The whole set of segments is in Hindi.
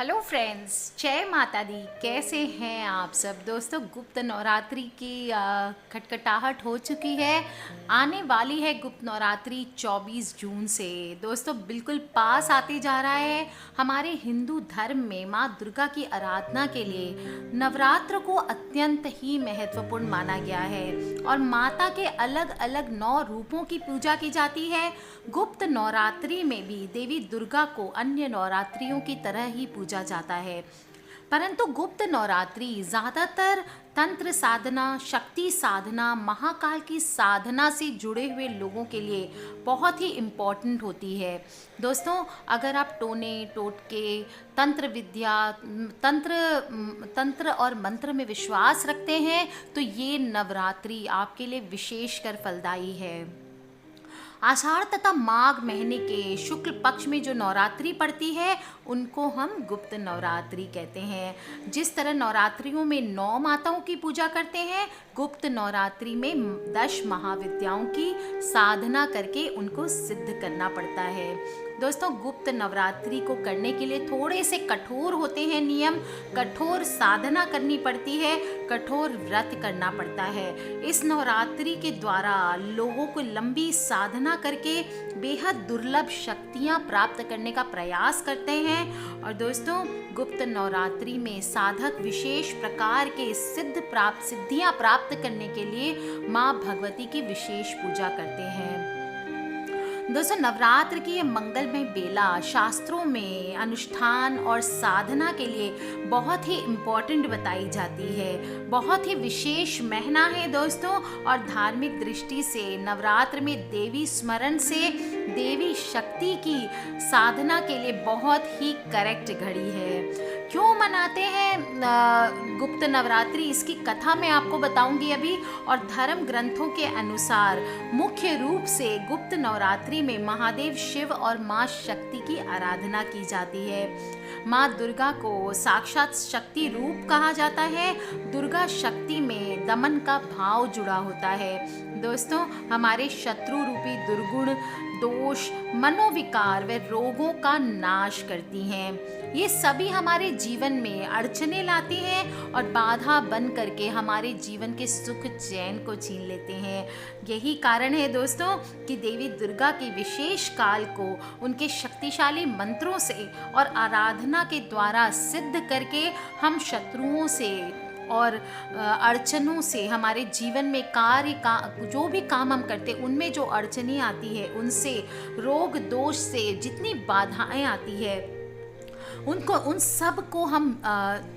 हेलो फ्रेंड्स, जय माता दी। कैसे हैं आप सब दोस्तों। गुप्त नवरात्रि की खटखटाहट हो चुकी है। आने वाली है गुप्त नवरात्रि 24 जून से दोस्तों, बिल्कुल पास आते जा रहा है। हमारे हिंदू धर्म में माँ दुर्गा की आराधना के लिए नवरात्र को अत्यंत ही महत्वपूर्ण माना गया है और माता के अलग अलग 9 रूपों की पूजा की जाती है। गुप्त नवरात्रि में भी देवी दुर्गा को अन्य नवरात्रियों की तरह ही पूजा जाता है, परंतु गुप्त नवरात्रि ज़्यादातर तंत्र साधना, शक्ति साधना, महाकाल की साधना से जुड़े हुए लोगों के लिए बहुत ही इम्पॉर्टेंट होती है दोस्तों। अगर आप टोने टोटके, तंत्र विद्या, तंत्र और मंत्र में विश्वास रखते हैं तो ये नवरात्रि आपके लिए विशेषकर फलदायी है। आषाढ़ तथा माघ महीने के शुक्ल पक्ष में जो नवरात्रि पड़ती है उनको हम गुप्त नवरात्रि कहते हैं। जिस तरह नवरात्रियों में 9 माताओं की पूजा करते हैं, गुप्त नवरात्रि में 10 महाविद्याओं की साधना करके उनको सिद्ध करना पड़ता है दोस्तों। गुप्त नवरात्रि को करने के लिए थोड़े से कठोर होते हैं नियम, कठोर साधना करनी पड़ती है, कठोर व्रत करना पड़ता है। इस नवरात्रि के द्वारा लोगों को लंबी साधना करके बेहद दुर्लभ शक्तियां प्राप्त करने का प्रयास करते हैं। और दोस्तों, गुप्त नवरात्रि में साधक विशेष प्रकार के सिद्धियां प्राप्त करने के लिए माँ भगवती की विशेष पूजा करते हैं दोस्तों। नवरात्र की ये मंगलमय बेला शास्त्रों में अनुष्ठान और साधना के लिए बहुत ही इम्पोर्टेंट बताई जाती है। बहुत ही विशेष महीना है दोस्तों, और धार्मिक दृष्टि से नवरात्र में देवी स्मरण से देवी शक्ति की साधना के लिए बहुत ही करेक्ट घड़ी है। क्यों मनाते हैं गुप्त नवरात्रि, इसकी कथा मैं आपको बताऊंगी अभी। और धर्म ग्रंथों के अनुसार मुख्य रूप से गुप्त नवरात्रि में महादेव शिव और माँ शक्ति की आराधना की जाती है। माँ दुर्गा को साक्षात शक्ति रूप कहा जाता है। दुर्गा शक्ति में दमन का भाव जुड़ा होता है दोस्तों। हमारे शत्रु रूपी दुर्गुण, दोष, मनोविकार व रोगों का नाश करती हैं। ये सभी हमारे जीवन में अड़चने लाती हैं और बाधा बन करके हमारे जीवन के सुख चैन को छीन लेते हैं। यही कारण है दोस्तों कि देवी दुर्गा के विशेष काल को उनके शक्तिशाली मंत्रों से और आराधना के द्वारा सिद्ध करके हम शत्रुओं से और अड़चनों से, हमारे जीवन में जो भी काम हम करते उनमें जो अड़चनें आती है, उनसे, रोग दोष से जितनी बाधाएं आती है, उन सब को हम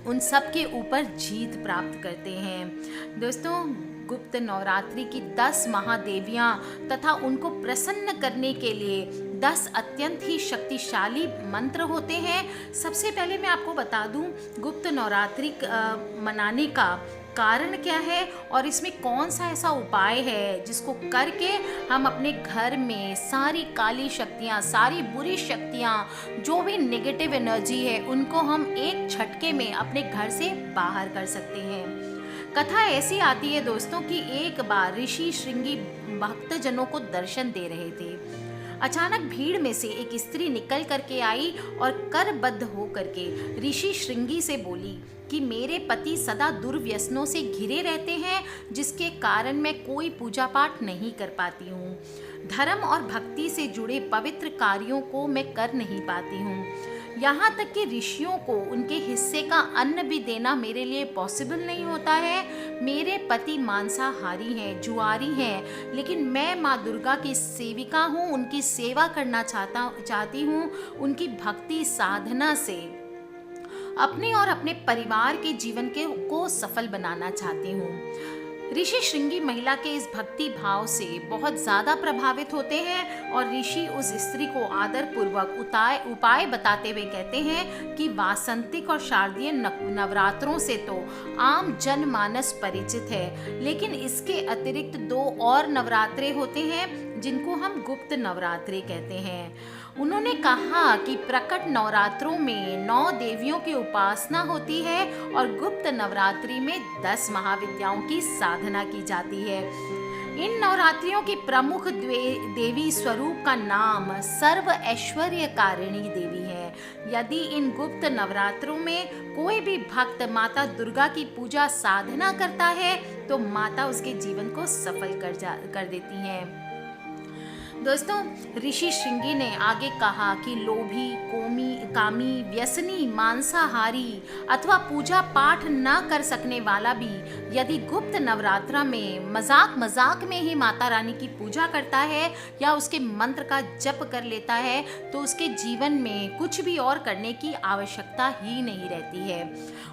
उन सब के ऊपर जीत प्राप्त करते हैं दोस्तों। गुप्त नवरात्रि की 10 महादेवियाँ तथा उनको प्रसन्न करने के लिए 10 अत्यंत ही शक्तिशाली मंत्र होते हैं। सबसे पहले मैं आपको बता दूं गुप्त नवरात्रि मनाने का कारण क्या है और इसमें कौन सा ऐसा उपाय है जिसको करके हम अपने घर में सारी काली शक्तियाँ, सारी बुरी शक्तियाँ, जो भी नेगेटिव एनर्जी है, उनको हम एक झटके में अपने घर से बाहर कर सकते हैं। कथा ऐसी आती है दोस्तों कि एक बार ऋषि श्रृंगी भक्तजनों को दर्शन दे रहे थे। अचानक भीड़ में से एक स्त्री निकल करके आई और करबद्ध हो करके ऋषि श्रृंगी से बोली कि मेरे पति सदा दुर्व्यसनों से घिरे रहते हैं, जिसके कारण मैं कोई पूजा पाठ नहीं कर पाती हूँ। धर्म और भक्ति से जुड़े पवित्र कार्यों को मैं कर नहीं पाती हूँ। यहाँ तक कि ऋषियों को उनके हिस्से का अन्न भी देना मेरे लिए पॉसिबल नहीं होता है। मेरे पति मांसाहारी हैं, जुआरी हैं, लेकिन मैं माँ दुर्गा की सेविका हूँ, उनकी सेवा करना चाहती हूँ। उनकी भक्ति साधना से अपने और अपने परिवार के जीवन को सफल बनाना चाहती हूँ। ऋषि श्रृंगी महिला के इस भक्ति भाव से बहुत ज़्यादा प्रभावित होते हैं और ऋषि उस स्त्री को आदर पूर्वक उपाय बताते हुए कहते हैं कि वासंतिक और शारदीय नवरात्रों से तो आम जनमानस परिचित है, लेकिन इसके अतिरिक्त 2 और नवरात्रे होते हैं जिनको हम गुप्त नवरात्रे कहते हैं। उन्होंने कहा कि प्रकट नवरात्रों में 9 देवियों की उपासना होती है और गुप्त नवरात्रि में 10 महाविद्याओं की साधना की जाती है। इन नवरात्रियों की प्रमुख देवी स्वरूप का नाम सर्व ऐश्वर्य कारिणी देवी है। यदि इन गुप्त नवरात्रों में कोई भी भक्त माता दुर्गा की पूजा साधना करता है तो माता उसके जीवन को सफल कर देती हैं। दोस्तों, ऋषि श्रृंगी ने आगे कहा कि लोभी, कामी, व्यसनी, मांसाहारी अथवा पूजा पाठ न कर सकने वाला भी यदि गुप्त नवरात्रा में मजाक में ही माता रानी की पूजा करता है या उसके मंत्र का जप कर लेता है तो उसके जीवन में कुछ भी और करने की आवश्यकता ही नहीं रहती है।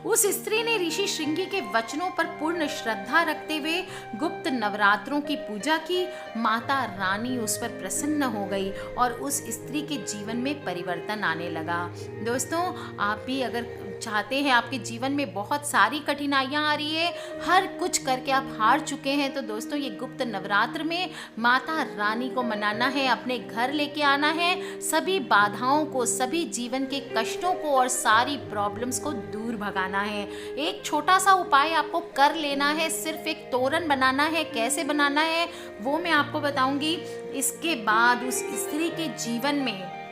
उस स्त्री ने ऋषि श्रृंगी के वचनों पर पूर्ण श्रद्धा रखते हुए गुप्त नवरात्रों की पूजा की। माता रानी उस पर प्रसन्न हो गई और उस स्त्री के जीवन में परिवर्तन आने लगा। दोस्तों, आप भी अगर चाहते हैं, आपके जीवन में बहुत सारी कठिनाइयां आ रही है, हर कुछ करके आप हार चुके हैं, तो दोस्तों ये गुप्त नवरात्र में माता रानी को मनाना है, अपने घर लेके आना है, सभी बाधाओं को, सभी जीवन के कष्टों को और सारी प्रॉब्लम्स को दूर भगाना है। एक छोटा सा उपाय आपको कर लेना है, सिर्फ एक तोरण बनाना है। कैसे बनाना है वो मैं आपको बताऊंगी। इसके बाद उस स्त्री के जीवन में,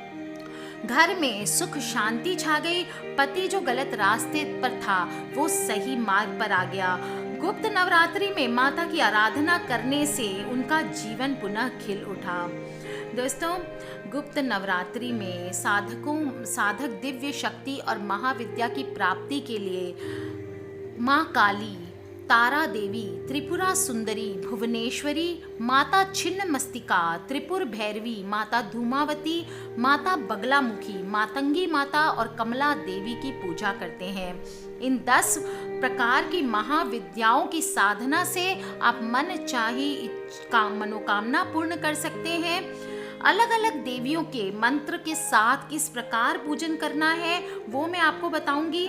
घर में सुख शांति छा गई। पति जो गलत रास्ते पर था वो सही मार्ग पर आ गया। गुप्त नवरात्रि में माता की आराधना करने से उनका जीवन पुनः खिल उठा। दोस्तों, गुप्त नवरात्रि में साधक दिव्य शक्ति और महाविद्या की प्राप्ति के लिए माँ काली, तारा देवी, त्रिपुरा सुंदरी, भुवनेश्वरी, माता छिन्न मस्तिका, त्रिपुर भैरवी, माता धूमावती, माता बगलामुखी, मातंगी माता और कमला देवी की पूजा करते हैं। इन 10 प्रकार की महाविद्याओं की साधना से आप मन चाही मनोकामना पूर्ण कर सकते हैं। अलग अलग देवियों के मंत्र के साथ किस प्रकार पूजन करना है वो मैं आपको बताऊंगी।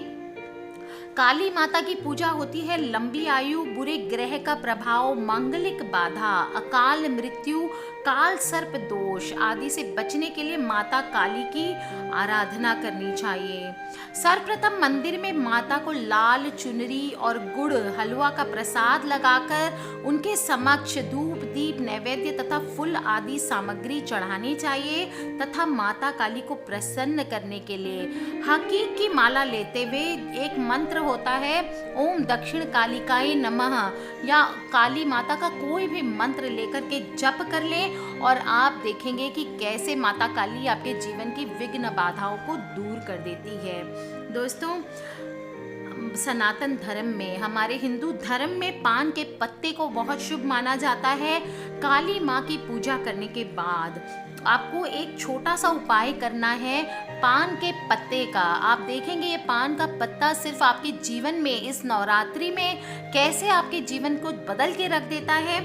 काली माता की पूजा होती है लंबी आयु, बुरे ग्रह का प्रभाव, मांगलिक बाधा, अकाल मृत्यु, काल सर्प दोष आदि से बचने के लिए माता काली की आराधना करनी चाहिए। सर्वप्रथम मंदिर में माता को लाल चुनरी और गुड़ हलवा का प्रसाद लगाकर उनके समक्ष धूप दीप नैवेद्य तथा फूल आदि सामग्री चढ़ानी चाहिए तथा माता काली को प्रसन्न करने के लिए हकीक की माला लेते हुए एक मंत्र होता है, ओम दक्षिण कालिकाय नमः, या काली माता का कोई भी मंत्र लेकर के जप कर ले और आप देखेंगे कि कैसे माता काली आपके जीवन की विघ्न बाधाओं को दूर कर देती है। दोस्तों, सनातन धर्म में, हमारे हिंदू धर्म में पान के पत्ते को बहुत शुभ माना जाता है। काली माँ की पूजा करने के बाद आपको एक छोटा सा उपाय करना है पान के पत्ते का। आप देखेंगे ये पान का पत्ता सिर्फ आपके जीवन में इस नवरात्रि में कैसे आपके जीवन को बदल के रख देता है।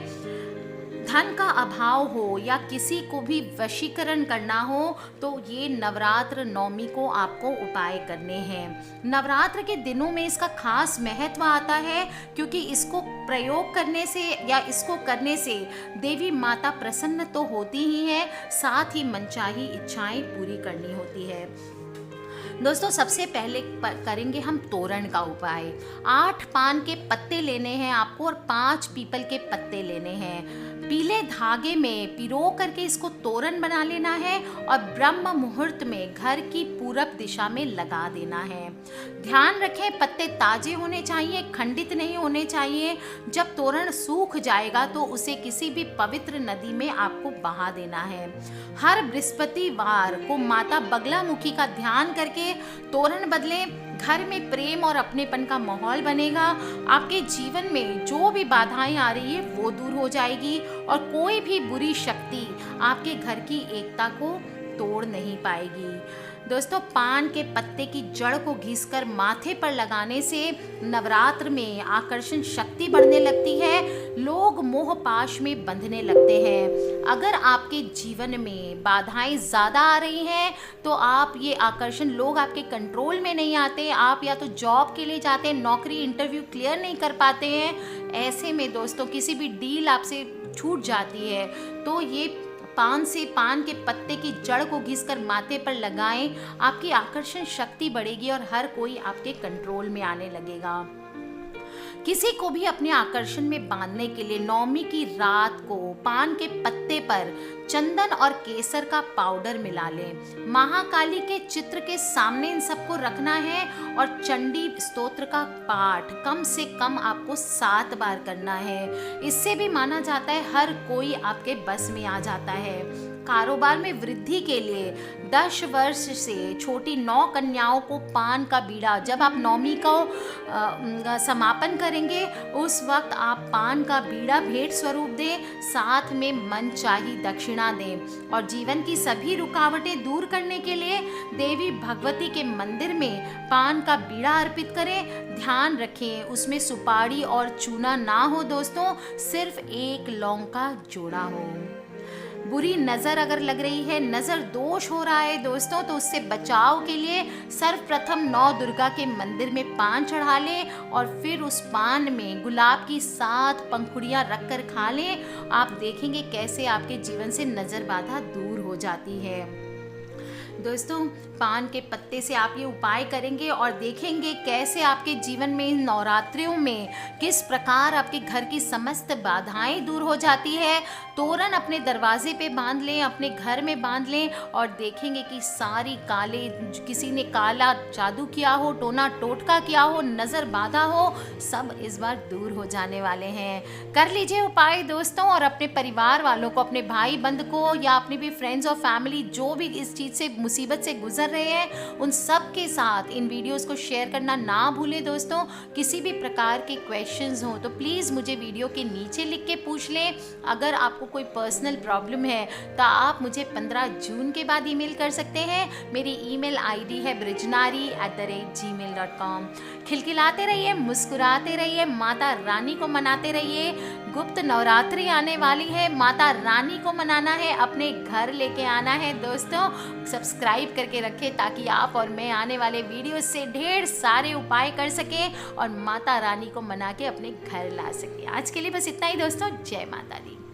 धन का अभाव हो या किसी को भी वशीकरण करना हो तो ये नवरात्र नवमी को आपको उपाय करने हैं। नवरात्र के दिनों में इसका खास महत्व आता है क्योंकि इसको प्रयोग करने से या इसको करने से देवी माता प्रसन्न तो होती ही है, साथ ही मनचाही इच्छाएं पूरी करनी होती है। दोस्तों, सबसे पहले करेंगे हम तोरण का उपाय। 8 पान के पत्ते लेने हैं आपको और 5 पीपल के पत्ते लेने हैं। पीले धागे में पिरो करके इसको तोरण बना लेना है और ब्रह्म मुहूर्त में घर की पूरब दिशा में लगा देना है। ध्यान रखें, पत्ते ताजे होने चाहिए, खंडित नहीं होने चाहिए। जब तोरण सूख जाएगा तो उसे किसी भी पवित्र नदी में आपको बहा देना है। हर बृहस्पतिवार को माता बगलामुखी का ध्यान करके तोरण बदलें। घर में प्रेम और अपनेपन का माहौल बनेगा। आपके जीवन में जो भी बाधाएं आ रही है वो दूर हो जाएगी और कोई भी बुरी शक्ति आपके घर की एकता को तोड़ नहीं पाएगी। दोस्तों, पान के पत्ते की जड़ को घिसकर माथे पर लगाने से नवरात्र में आकर्षण शक्ति बढ़ने लगती है, लोग मोह पाश में बंधने लगते हैं। अगर आपके जीवन में बाधाएं ज़्यादा आ रही हैं तो आप ये आकर्षण, लोग आपके कंट्रोल में नहीं आते, आप या तो जॉब के लिए जाते हैं, नौकरी इंटरव्यू क्लियर नहीं कर पाते हैं, ऐसे में दोस्तों किसी भी डील आपसे छूट जाती है तो ये पान के पत्ते की जड़ को घिसकर माथे पर लगाएं। आपकी आकर्षण शक्ति बढ़ेगी और हर कोई आपके कंट्रोल में आने लगेगा। किसी को भी अपने आकर्षण में बांधने के लिए नवमी की रात को पान के पत्ते पर चंदन और केसर का पाउडर मिला लें। महाकाली के चित्र के सामने इन सबको रखना है और चंडी स्तोत्र का पाठ कम से कम आपको 7 बार करना है। इससे भी माना जाता है हर कोई आपके बस में आ जाता है। कारोबार में वृद्धि के लिए 10 वर्ष से छोटी 9 कन्याओं को पान का बीड़ा, जब आप नवमी को समापन करेंगे उस वक्त आप पान का बीड़ा भेंट स्वरूप दें, साथ में मनचाही दक्षिणा दें। और जीवन की सभी रुकावटें दूर करने के लिए देवी भगवती के मंदिर में पान का बीड़ा अर्पित करें। ध्यान रखें उसमें सुपारी और चूना ना हो दोस्तों, सिर्फ एक लौंग का जोड़ा हो। बुरी नज़र अगर लग रही है, नज़र दोष हो रहा है दोस्तों, तो उससे बचाव के लिए सर्वप्रथम 9 दुर्गा के मंदिर में पान चढ़ा लें और फिर उस पान में गुलाब की 7 पंखुड़ियाँ रखकर खा लें। आप देखेंगे कैसे आपके जीवन से नज़र बाधा दूर हो जाती है। दोस्तों पान के पत्ते से आप ये उपाय करेंगे और देखेंगे कैसे आपके जीवन में इन नवरात्रियों में किस प्रकार आपके घर की समस्त बाधाएं दूर हो जाती है। तोरण अपने दरवाजे पे बांध लें, अपने घर में बांध लें और देखेंगे कि सारी काले, किसी ने काला जादू किया हो, टोना टोटका किया हो, नज़र बाधा हो, सब इस बार दूर हो जाने वाले हैं। कर लीजिए उपाय दोस्तों और अपने परिवार वालों को, अपने भाई बंद को या अपने भी फ्रेंड्स और फैमिली जो भी इस चीज़ से मुसीबत से गुजर रहे हैं उन सब के साथ इन वीडियोस को शेयर करना ना भूलें दोस्तों। किसी भी प्रकार के क्वेश्चंस हो तो प्लीज़ मुझे वीडियो के नीचे लिख के पूछ लें। अगर आपको कोई पर्सनल प्रॉब्लम है तो आप मुझे 15 जून के बाद ईमेल कर सकते हैं। मेरी ईमेल आईडी है brijnari@gmail.com। खिलखिलाते रहिए, मुस्कुराते रहिए, माता रानी को मनाते रहिए। गुप्त नवरात्रि आने वाली है, माता रानी को मनाना है, अपने घर लेके आना है दोस्तों। सब्सक्राइब करके रखें ताकि आप और मैं आने वाले वीडियो से ढेर सारे उपाय कर सकें और माता रानी को मना के अपने घर ला सकें। आज के लिए बस इतना ही दोस्तों। जय माता दी।